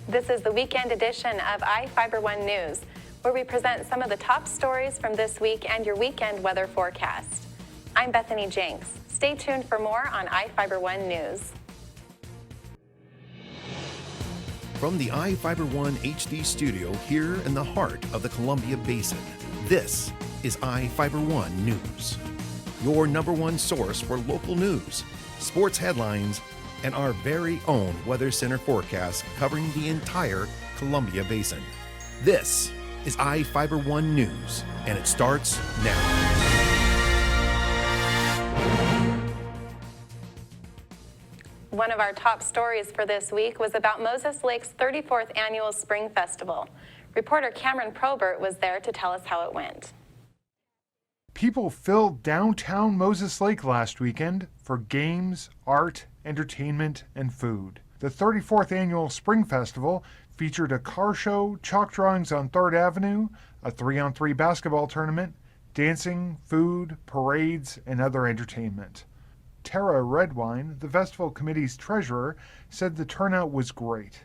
This is the weekend edition of iFIBER 1 News, where we present some of the top stories from this week and your weekend weather forecast. I'm Bethany Jenks. Stay tuned for more on iFIBER 1 News. From the iFIBER 1 HD studio here in the heart of the Columbia Basin, this is iFIBER 1 News, your #1 source for local news, sports headlines, and our very own Weather Center forecast covering the entire Columbia Basin. This is iFIBER 1 News, and it starts now. One of our top stories for this week was about Moses Lake's 34th Annual Spring Festival. Reporter Cameron Probert was there to tell us how it went. People filled downtown Moses Lake last weekend for games, art, entertainment, and food. The 34th Annual Spring Festival featured a car show, chalk drawings on 3rd Avenue, a 3-on-3 basketball tournament, dancing, food, parades, and other entertainment. Tara Redwine, the festival committee's treasurer, said the turnout was great.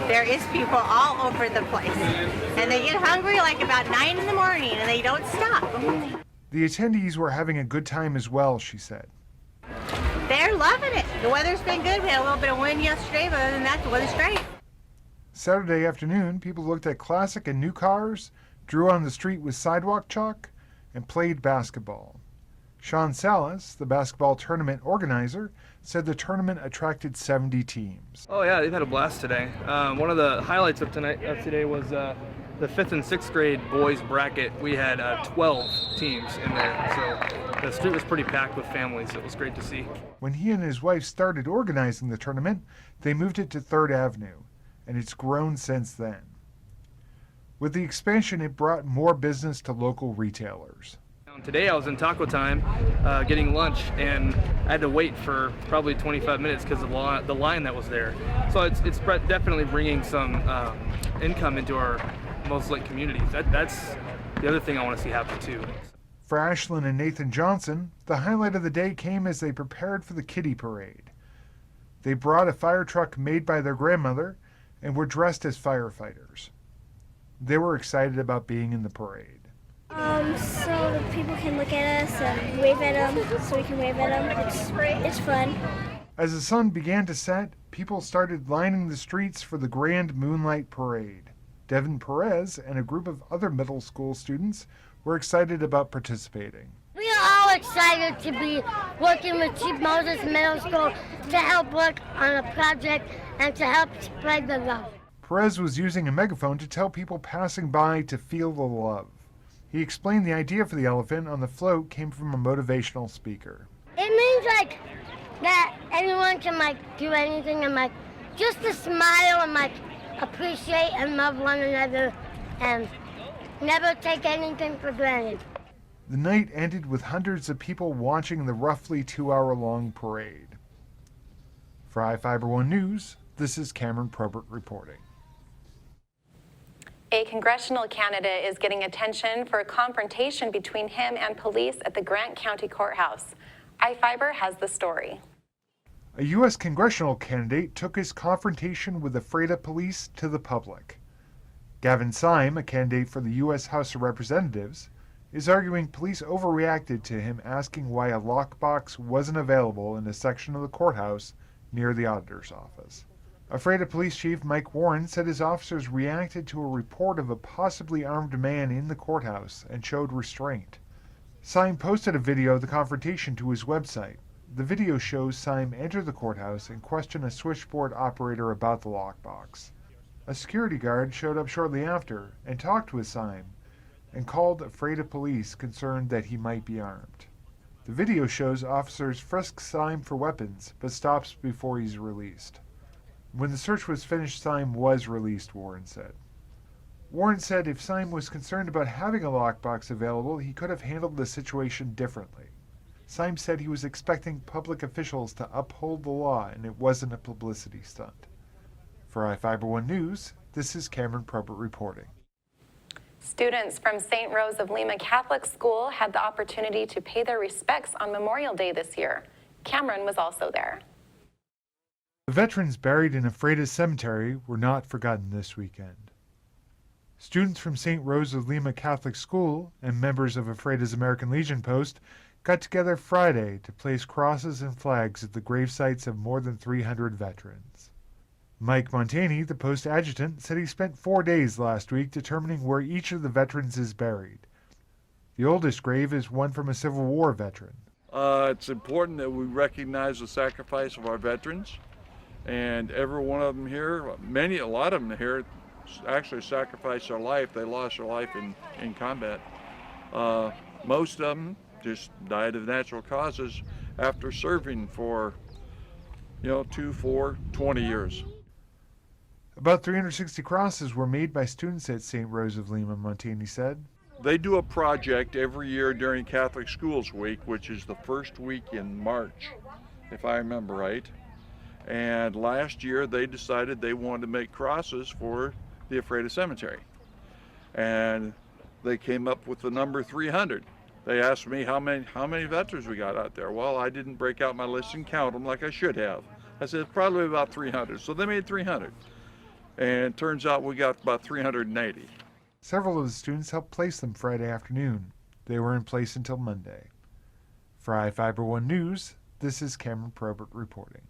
There is people all over the place, and they get hungry like about 9 in the morning, and they don't stop. The attendees were having a good time as well, she said. They're loving it. The weather's been good. We had a little bit of wind yesterday, but other than that, the weather's great. Saturday afternoon, people looked at classic and new cars, drew on the street with sidewalk chalk, and played basketball. Sean Salas, the basketball tournament organizer, said the tournament attracted 70 teams. Oh yeah, they've had a blast today. One of the highlights of today was the 5th and 6th grade boys bracket. We had 12 teams in there, so the street was pretty packed with families. It was great to see. When he and his wife started organizing the tournament, they moved it to 3rd Avenue, and it's grown since then. With the expansion, it brought more business to local retailers. Today I was in Taco Time getting lunch, and I had to wait for probably 25 minutes because of the line that was there. So it's definitely bringing some income into our Moses Lake community. That's the other thing I want to see happen too. For Ashlyn and Nathan Johnson, the highlight of the day came as they prepared for the kiddie parade. They brought a fire truck made by their grandmother and were dressed as firefighters. They were excited about being in the parade. So the people can look at us and wave at them, so we can wave at them. It's fun. As the sun began to set, people started lining the streets for the Grand Moonlight Parade. Devin Perez and a group of other middle school students were excited about participating. We are all excited to be working with Chief Moses Middle School to help work on a project and to help spread the love. Perez was using a megaphone to tell people passing by to feel the love. He explained the idea for the elephant on the float came from a motivational speaker. It means that anyone can do anything and just to smile and appreciate and love one another and never take anything for granted. The night ended with hundreds of people watching the roughly 2-hour-long parade. For iFIBER 1 News, this is Cameron Probert reporting. A congressional candidate is getting attention for a confrontation between him and police at the Grant County Courthouse. iFIBER has the story. A U.S. congressional candidate took his confrontation with the Freda police to the public. Gavin Syme, a candidate for the U.S. House of Representatives, is arguing police overreacted to him asking why a lockbox wasn't available in a section of the courthouse near the auditor's office. A Freda Police Chief Mike Warren said his officers reacted to a report of a possibly armed man in the courthouse and showed restraint. Syme posted a video of the confrontation to his website. The video shows Syme enter the courthouse and question a switchboard operator about the lockbox. A security guard showed up shortly after and talked with Syme and called Freda Police concerned that he might be armed. The video shows officers frisk Syme for weapons but stops before he's released. When the search was finished, Syme was released, Warren said. Warren said if Syme was concerned about having a lockbox available, he could have handled the situation differently. Syme said he was expecting public officials to uphold the law and it wasn't a publicity stunt. For iFIBER 1 News, this is Cameron Probert reporting. Students from St. Rose of Lima Catholic School had the opportunity to pay their respects on Memorial Day this year. Cameron was also there. The veterans buried in Ephrata Cemetery were not forgotten this weekend. Students from St. Rose of Lima Catholic School and members of Ephrata's American Legion Post got together Friday to place crosses and flags at the grave sites of more than 300 veterans. Mike Montani, the post adjutant, said he spent 4 days last week determining where each of the veterans is buried. The oldest grave is one from a Civil War veteran. It's important that we recognize the sacrifice of our veterans, and every one of them here, a lot of them here, actually sacrificed their life. They lost their life in combat. Most of them just died of natural causes after serving for 2, 4, 20 years. About 360 crosses were made by students at St. Rose of Lima, Montani said. They do a project every year during Catholic Schools Week, which is the first week in March, if I remember right. And last year they decided they wanted to make crosses for the Ephrata Cemetery. And they came up with the number 300. They asked me how many veterans we got out there. Well, I didn't break out my list and count them like I should have. I said probably about 300. So they made 300. And it turns out we got about 380. Several of the students helped place them Friday afternoon. They were in place until Monday. For iFIBER 1 News, this is Cameron Probert reporting.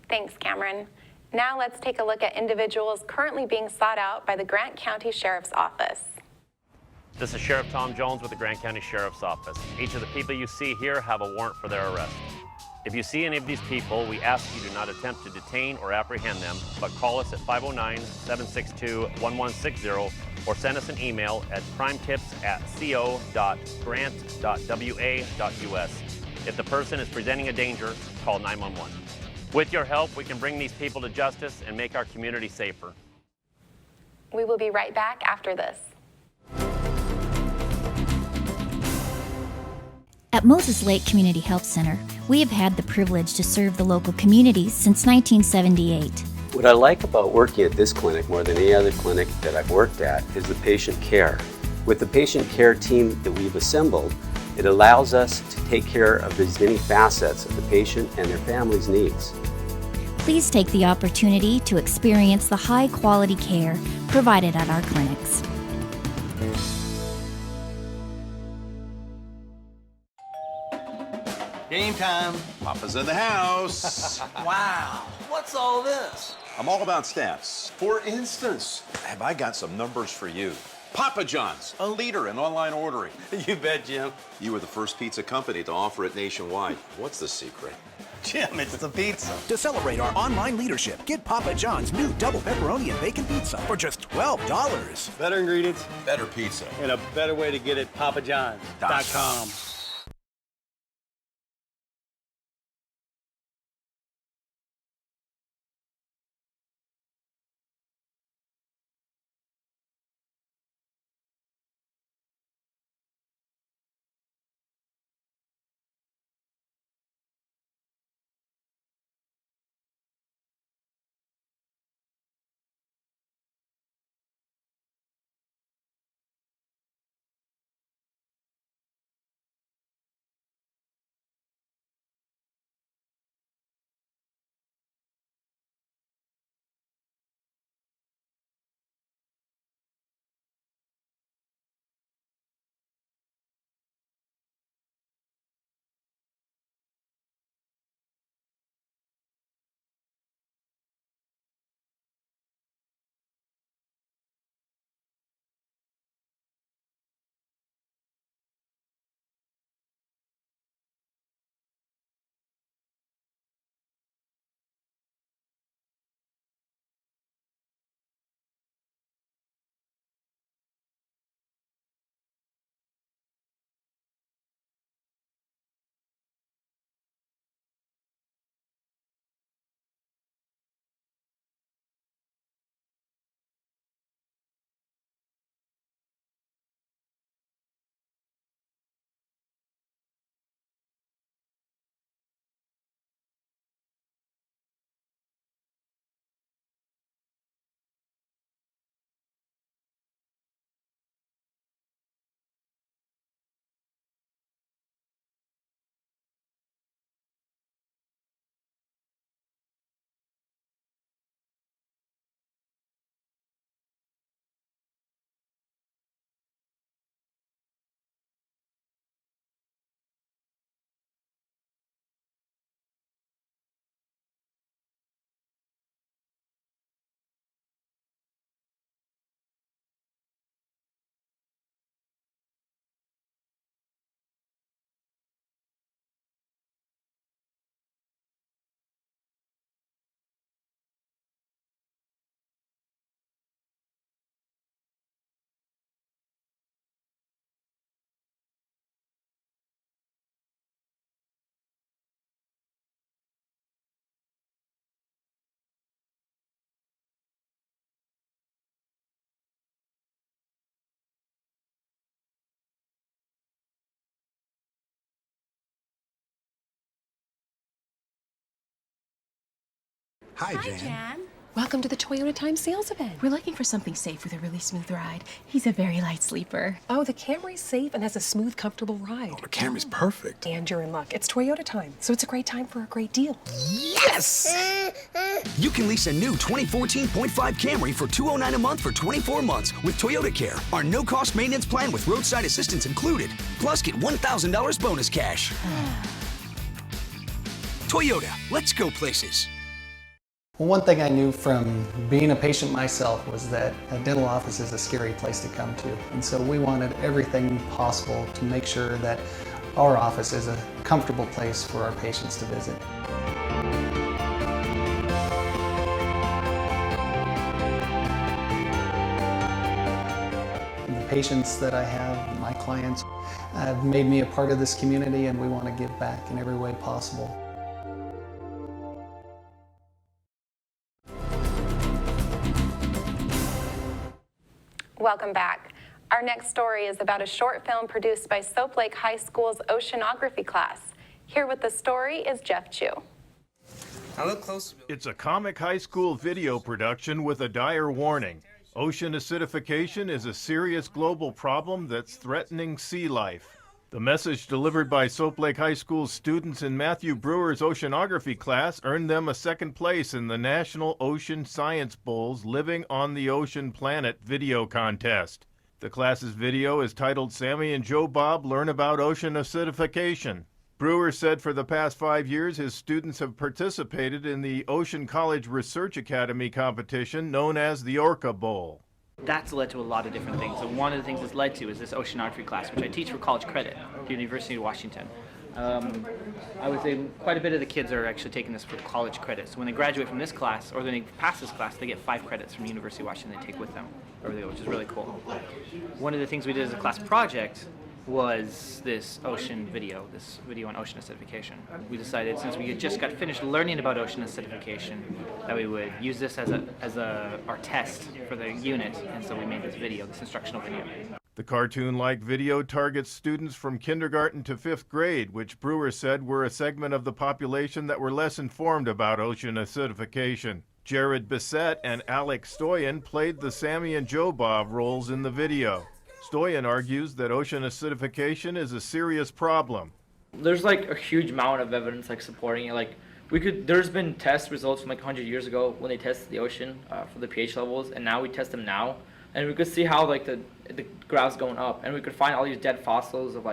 Thanks, Cameron. Now let's take a look at individuals currently being sought out by the Grant County Sheriff's Office. This is Sheriff Tom Jones with the Grant County Sheriff's Office. Each of the people you see here have a warrant for their arrest. If you see any of these people, we ask you do not attempt to detain or apprehend them, but call us at 509-762-1160 or send us an email at crimetips@co.grant.wa.us. If the person is presenting a danger, call 911. With your help, we can bring these people to justice and make our community safer. We will be right back after this. At Moses Lake Community Health Center, we have had the privilege to serve the local community since 1978. What I like about working at this clinic more than any other clinic that I've worked at is the patient care. With the patient care team that we've assembled, it allows us to take care of as many facets of the patient and their family's needs. Please take the opportunity to experience the high-quality care provided at our clinics. Game time. Papa's in the house. Wow, what's all this? I'm all about stats. For instance, have I got some numbers for you? Papa John's, a leader in online ordering. You bet, Jim. You were the first pizza company to offer it nationwide. What's the secret? Jim, it's the pizza. To celebrate our online leadership, get Papa John's new double pepperoni and bacon pizza for just $12. Better ingredients, Better pizza. and a better way to get it, papajohns.com. Hi, Jan. Welcome to the Toyota Time sales event. We're looking for something safe with a really smooth ride. He's a very light sleeper. Oh, the Camry's safe and has a smooth, comfortable ride. Oh, the Camry's perfect. And you're in luck. It's Toyota Time, so it's a great time for a great deal. Yes! You can lease a new 2014.5 Camry for $209 a month for 24 months with Toyota Care, our no-cost maintenance plan with roadside assistance included. Plus, get $1,000 bonus cash. Toyota, let's go places. Well, one thing I knew from being a patient myself was that a dental office is a scary place to come to. And so we wanted everything possible to make sure that our office is a comfortable place for our patients to visit. The patients that I have, my clients, have made me a part of this community, and we want to give back in every way possible. Welcome back. Our next story is about a short film produced by Soap Lake High School's oceanography class. Here with the story is Jeff Chu. I look close. It's a comic high school video production with a dire warning. Ocean acidification is a serious global problem that's threatening sea life. The message delivered by Soap Lake High School students in Matthew Brewer's oceanography class earned them a second place in the National Ocean Science Bowl's Living on the Ocean Planet video contest. The class's video is titled Sammy and Joe Bob Learn About Ocean Acidification. Brewer said for the past 5 years his students have participated in the Ocean College Research Academy competition known as the Orca Bowl. That's led to a lot of different things. So one of the things it's led to is this oceanography class, which I teach for college credit at the University of Washington. I would say quite a bit of the kids are actually taking this for college credit. So when they graduate from this class, or when they pass this class, they get 5 credits from the University of Washington they take with them, which is really cool. One of the things we did as a class project was this on ocean acidification. We decided, since we had just got finished learning about ocean acidification, that we would use this as our test for the unit, and so we made this video, this instructional video. The cartoon-like video targets students from kindergarten to 5th grade, which Brewer said were a segment of the population that were less informed about ocean acidification. Jared Bissett and Alex Stoyan played the Sammy and Joe Bob roles in the video. Stoyan argues that ocean acidification is a serious problem. There's like a huge amount of evidence supporting it. There's been test results from 100 years ago when they tested the ocean for the pH levels, and now we test them now, and we could see how the graph's going up, and we could find all these dead fossils of the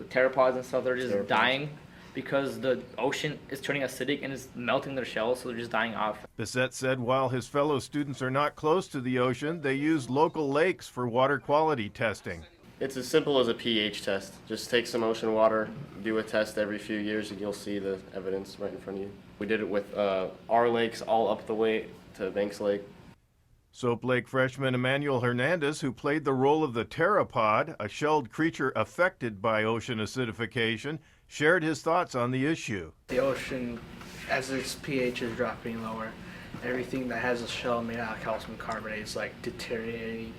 pteropods and stuff that are just dying because the ocean is turning acidic and is melting their shells, so they're just dying off. Bissett said while his fellow students are not close to the ocean, they use local lakes for water quality testing. It's as simple as a pH test. Just take some ocean water, do a test every few years, and you'll see the evidence right in front of you. We did it with our lakes all up the way to Banks Lake. Soap Lake freshman Emmanuel Hernandez, who played the role of the pteropod, a shelled creature affected by ocean acidification, shared his thoughts on the issue. The ocean, as its pH is dropping lower, everything that has a shell made out of calcium carbonate is deteriorating.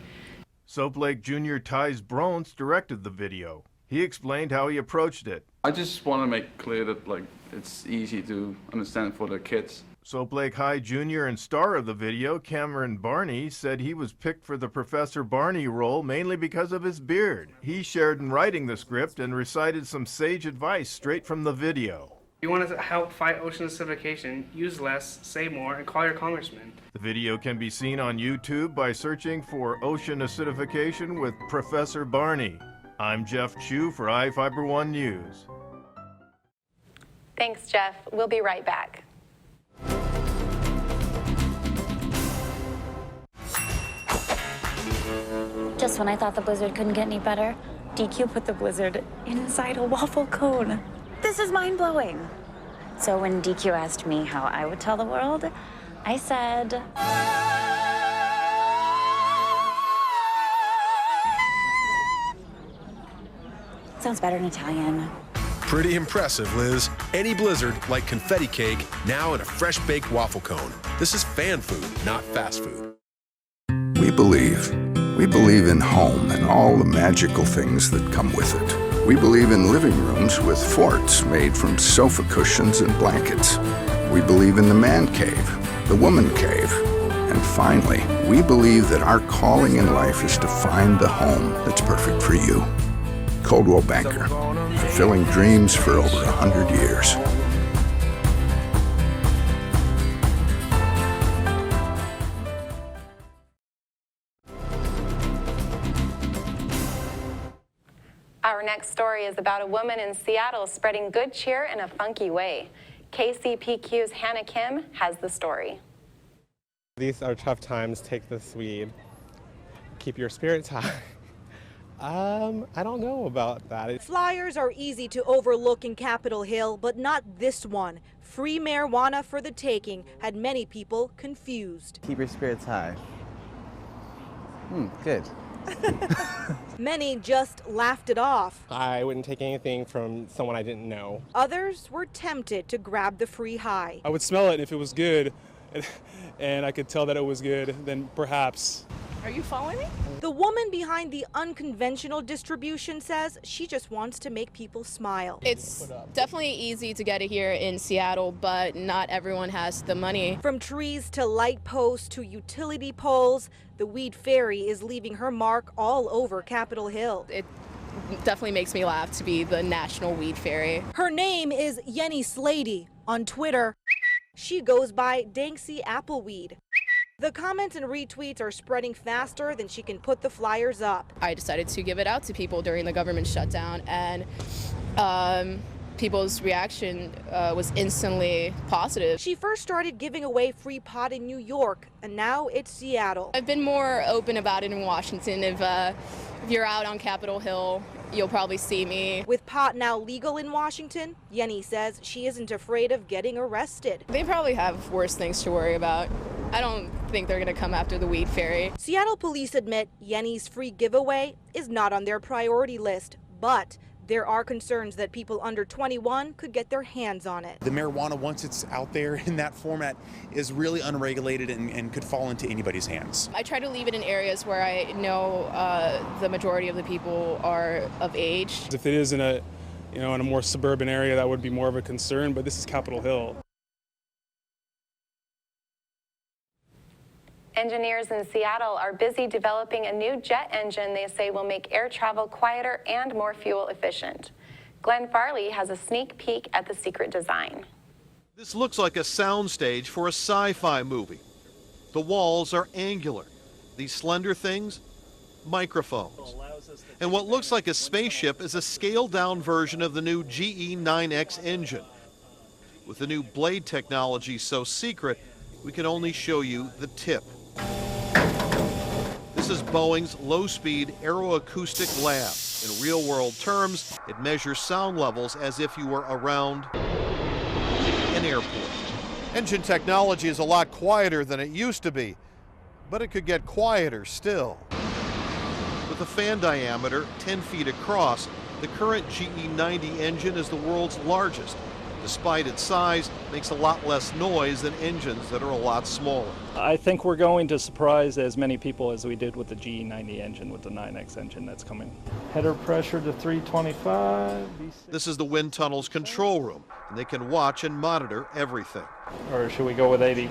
Soap Lake junior Tyce Brones directed the video. He explained how he approached it. I just want to make clear that it's easy to understand for the kids. Soap Lake High junior and star of the video, Cameron Barney, said he was picked for the Professor Barney role mainly because of his beard. He shared in writing the script and recited some sage advice straight from the video. You want to help fight ocean acidification, use less, say more, and call your congressman. The video can be seen on YouTube by searching for Ocean Acidification with Professor Barney. I'm Jeff Chu for iFIBER 1 News. Thanks, Jeff. We'll be right back. Just when I thought the blizzard couldn't get any better, DQ put the blizzard inside a waffle cone. This is mind-blowing. So when DQ asked me how I would tell the world, I said... Sounds better in Italian. Pretty impressive, Liz. Any blizzard, like confetti cake, now in a fresh-baked waffle cone. This is fan food, not fast food. We believe. We believe in home and all the magical things that come with it. We believe in living rooms with forts made from sofa cushions and blankets. We believe in the man cave, the woman cave, and finally, we believe that our calling in life is to find the home that's perfect for you. Coldwell Banker, fulfilling dreams for over 100 years. Our next story is about a woman in Seattle spreading good cheer in a funky way. KCPQ's Hannah Kim has the story. These are tough times. Take this weed. Keep your spirits high. I don't know about that. Flyers are easy to overlook in Capitol Hill, but not this one. Free marijuana for the taking had many people confused. Keep your spirits high. Good. Many just laughed it off. I wouldn't take anything from someone I didn't know. Others were tempted to grab the free high. I would smell it, and if it was good, and I could tell that it was good, then perhaps. Are you following me? The woman behind the unconventional distribution says she just wants to make people smile. It's definitely easy to get it here in Seattle, but not everyone has the money. From trees to light posts to utility poles, the weed fairy is leaving her mark all over Capitol Hill. It definitely makes me laugh to be the national weed fairy. Her name is Yenny Slady. On Twitter, she goes by Danksy Appleweed. The comments and retweets are spreading faster than she can put the flyers up. I decided to give it out to people during the government shutdown, and people's reaction was instantly positive. She first started giving away free pot in New York, and now it's Seattle. I've been more open about it in Washington. If you're out on Capitol Hill, you'll probably see me. With pot now legal in Washington, Yenny says she isn't afraid of getting arrested. They probably have worse things to worry about. I don't think they're going to come after the weed fairy. Seattle police admit Yenny's free giveaway is not on their priority list, but there are concerns that people under 21 could get their hands on it. The marijuana, once it's out there in that format, is really unregulated and could fall into anybody's hands. I try to leave it in areas where I know the majority of the people are of age. If it is in a, in a more suburban area, that would be more of a concern, but this is Capitol Hill. Engineers in Seattle are busy developing a new jet engine they say will make air travel quieter and more fuel efficient. Glenn Farley has a sneak peek at the secret design. This looks like a soundstage for a sci-fi movie. The walls are angular. These slender things, microphones. And what looks like a spaceship is a scaled-down version of the new GE9X engine. With the new blade technology so secret, we can only show you the tip. This is Boeing's low-speed aeroacoustic lab. In real-world terms, it measures sound levels as if you were around an airport. Engine technology is a lot quieter than it used to be, but it could get quieter still. With a fan diameter 10 feet across, the current GE90 engine is the world's largest. Despite its size, it makes a lot less noise than engines that are a lot smaller. I think we're going to surprise as many people as we did with the GE90 engine, with the 9X engine that's coming. Header pressure to 325. This is the wind tunnel's control room, and they can watch and monitor everything. Or should we go with 80?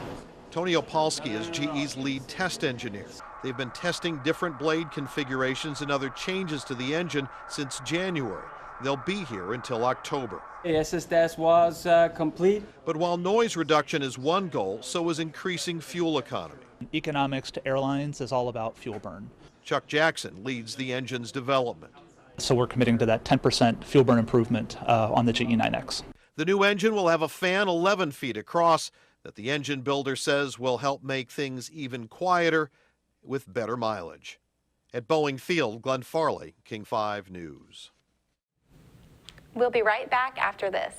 Tony Opalski is GE's lead test engineer. They've been testing different blade configurations and other changes to the engine since January. They'll be here until October. SS test was complete. But while noise reduction is one goal, so is increasing fuel economy. Economics to airlines is all about fuel burn. Chuck Jackson leads the engine's development. So we're committing to that 10% fuel burn improvement on the GE9X. The new engine will have a fan 11 feet across that the engine builder says will help make things even quieter with better mileage. At Boeing Field, Glenn Farley, King 5 News. We'll be right back after this.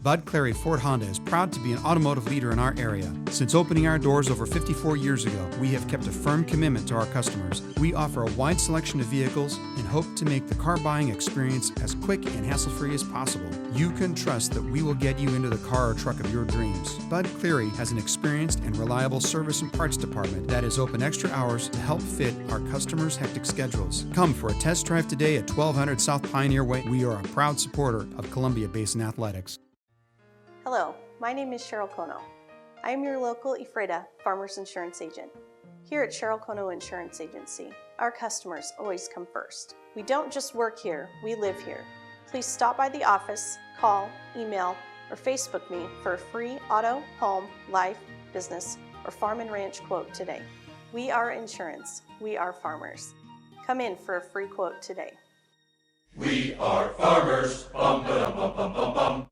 Bud Clary Ford Honda is proud to be an automotive leader in our area. Since opening our doors over 54 years ago, we have kept a firm commitment to our customers. We offer a wide selection of vehicles and hope to make the car buying experience as quick and hassle-free as possible. You can trust that we will get you into the car or truck of your dreams. Bud Cleary has an experienced and reliable service and parts department that is open extra hours to help fit our customers' hectic schedules. Come for a test drive today at 1200 South Pioneer Way. We are a proud supporter of Columbia Basin Athletics. Hello, my name is Cheryl Kono. I am your local Ephrata Farmers Insurance Agent. Here at Cheryl Kono Insurance Agency, our customers always come first. We don't just work here, we live here. Please stop by the office, call, email, or Facebook me for a free auto, home, life, business, or farm and ranch quote today. We are insurance. We are farmers. Come in for a free quote today. We are farmers. Bum, ba-dum, bum, bum, bum, bum.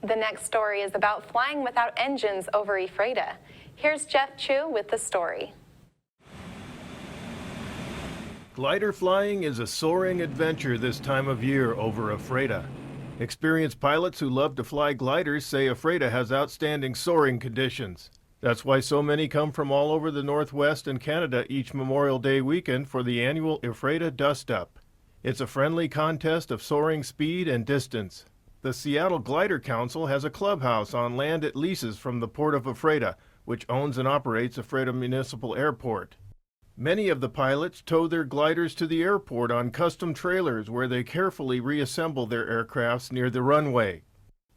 The next story is about flying without engines over Ephrata. Here's Jeff Chu with the story. Glider flying is a soaring adventure this time of year over Ephrata. Experienced pilots who love to fly gliders say Ephrata has outstanding soaring conditions. That's why so many come from all over the Northwest and Canada each Memorial Day weekend for the annual Ephrata Dust Up. It's a friendly contest of soaring speed and distance. The Seattle Glider Council has a clubhouse on land it leases from the Port of Ephrata, which owns and operates Ephrata Municipal Airport. Many of the pilots tow their gliders to the airport on custom trailers where they carefully reassemble their aircrafts near the runway.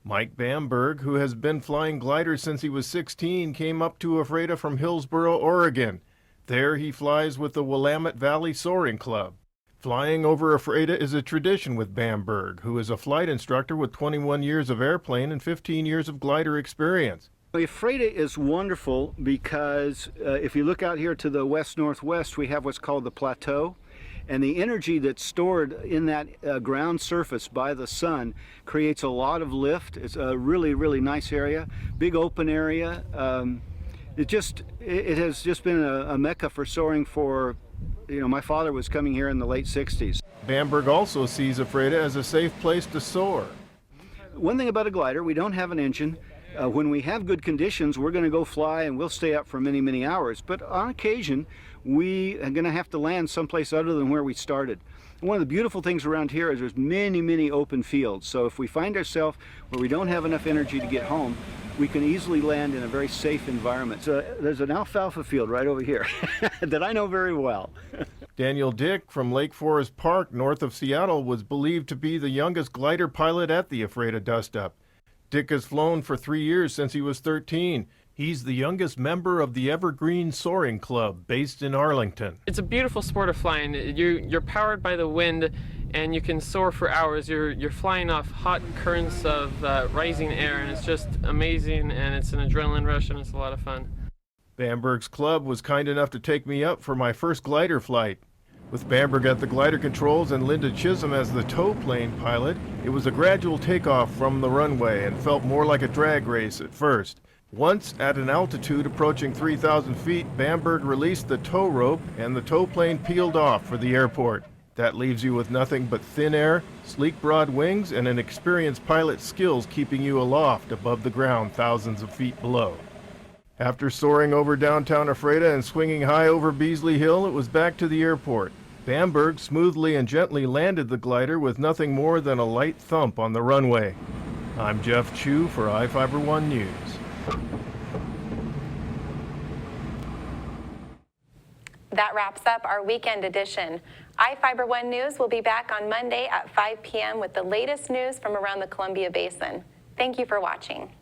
Mike Bamberg, who has been flying gliders since he was 16, came up to Ephrata from Hillsboro, Oregon. There he flies with the Willamette Valley Soaring Club. Flying over Ephrata is a tradition with Bamberg, who is a flight instructor with 21 years of airplane and 15 years of glider experience. Ephrata is wonderful because if you look out here to the west-northwest, we have what's called the plateau. And the energy that's stored in that ground surface by the sun creates a lot of lift. It's a really, really nice area, big open area. It has just been a mecca for soaring for, my father was coming here in the late 60s. Bamberg also sees Ephrata as a safe place to soar. One thing about a glider, we don't have an engine. When we have good conditions, we're going to go fly and we'll stay up for many, many hours. But on occasion, we are going to have to land someplace other than where we started. And one of the beautiful things around here is there's many, many open fields. So if we find ourselves where we don't have enough energy to get home, we can easily land in a very safe environment. So there's an alfalfa field right over here that I know very well. Daniel Dick from Lake Forest Park, north of Seattle, was believed to be the youngest glider pilot at the Ephrata Dust Up. Dick has flown for 3 years since he was 13. He's the youngest member of the Evergreen Soaring Club, based in Arlington. It's a beautiful sport of flying. You're powered by the wind, and you can soar for hours. You're flying off hot currents of rising air, and it's just amazing, and it's an adrenaline rush, and it's a lot of fun. Bamberg's club was kind enough to take me up for my first glider flight. With Bamberg at the glider controls and Linda Chisholm as the tow plane pilot, it was a gradual takeoff from the runway and felt more like a drag race at first. Once, at an altitude approaching 3,000 feet, Bamberg released the tow rope and the tow plane peeled off for the airport. That leaves you with nothing but thin air, sleek broad wings, and an experienced pilot's skills keeping you aloft above the ground thousands of feet below. After soaring over downtown Ephrata and swinging high over Beasley Hill, it was back to the airport. Bamberg smoothly and gently landed the glider with nothing more than a light thump on the runway. I'm Jeff Chu for iFIBER 1 News. That wraps up our weekend edition. iFIBER 1 News will be back on Monday at 5 p.m. with the latest news from around the Columbia Basin. Thank you for watching.